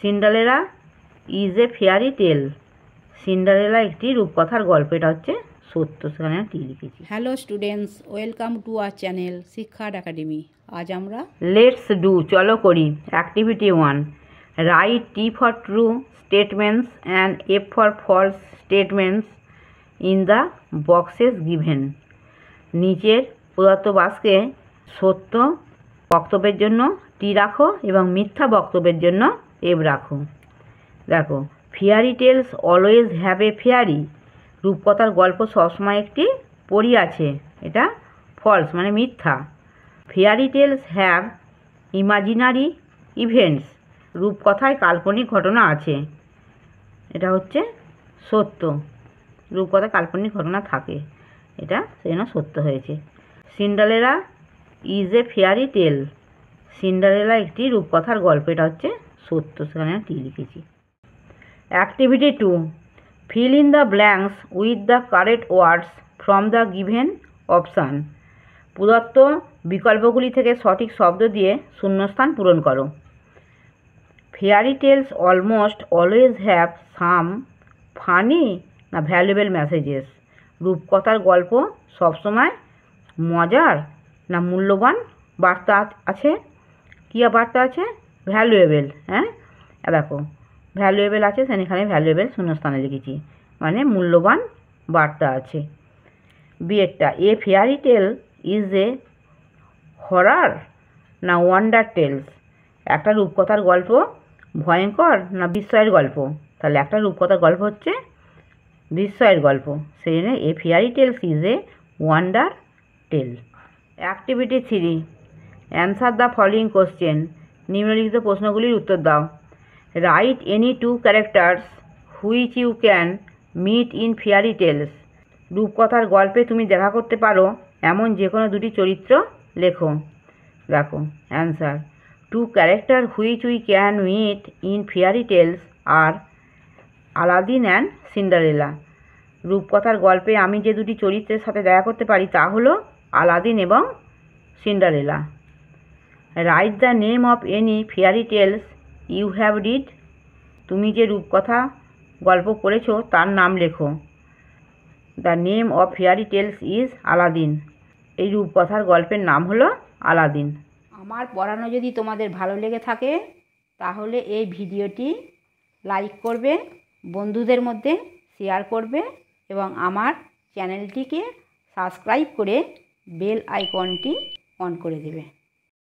Cinderella is a fairy tale. Cinderella একটি রূপকথার গল্প। এটা হচ্ছে সত্য, সেখানে টি লিখেছি। Hello students, welcome to our channel Shiksha academy. আজ আমরা লেটস ডু, চলো করি। Activity 1, write T for true statements and F for false statements in the boxes given. নিচের প্রদত্ত বাক্সে সত্য বক্তব্যের জন্য টি রাখো এবং মিথ্যা বক্তব্যের জন্য এফ রাখো। দেখো, fairy tales always have a fairy. রূপকথার গল্প সবসময় একটি পরী আছে। এটা ফলস মানে মিথ্যা। Fairy tales have imaginary events. রূপকথায় কাল্পনিক ঘটনা আছে। এটা হচ্ছে সত্য। রূপকথায় কাল্পনিক ঘটনা থাকে, এটা সেজন্য সত্য হয়েছে। Cinderella is a fairy tale. Cinderella একটি রূপকথার গল্প। এটা হচ্ছে সত্য, সেখানে টি লিখেছি। Activity 2, fill in the blanks with the correct words from the given option. প্রদত্ত বিকল্পগুলি থেকে সঠিক শব্দ দিয়ে শূন্যস্থান পূরণ করো। Fairy tales almost always have some funny না ভ্যালুয়েবল মেসেজেস। রূপকথার গল্প সবসময় মজার না মূল্যবান বার্তা আছে। কী বার্তা আছে? ভ্যালুয়েবল। হ্যাঁ, দেখো ভ্যালুয়েবল আছে, সেখানে ভ্যালুয়েবল শূন্যস্থানে লিখেছি, মানে মূল্যবান বার্তা আছে। বিয়েরটা, এ ফেয়ারি টেল ইজ এ হরার না ওয়ান্ডার টেলস। একটা রূপকথার গল্প ভয়ঙ্কর না বিস্ময়ের গল্প? তাহলে একটা রূপকথার গল্প হচ্ছে বিস্ময়ের গল্প, সেই জন্য a fairy tales is a wonder tale. Activity 3, answer the following question. নিম্নলিখিত প্রশ্নগুলির উত্তর দাও। Write any 2 characters which you can meet in fairy tales. রূপকথার গল্পে তুমি দেখা করতে পারো এমন যে কোনো দুটি চরিত্র লেখো। দেখো answer, 2 character which we can meet in fairy tales are Aladdin and Cinderella. রূপকথার গল্পে আমি যে দুটি চরিত্রের সাথে দেখা করতে পারি তা হলো আলাদিন এবং Cinderella. Write the name of any fairy tales you have read. তুমি যে রূপকথা গল্প পড়েছ তার নাম লেখো। The name of fairy tales is Aladdin. এই রূপকথার গল্পের নাম হলো আলাদিন। আমার পড়ানো যদি তোমাদের ভালো লেগে থাকে তাহলে এই ভিডিওটি লাইক করবে, বন্ধুদের মধ্যে শেয়ার করবে এবং আমার চ্যানেলটিকে সাবস্ক্রাইব করে বেল আইকনটি অন করে দেবে।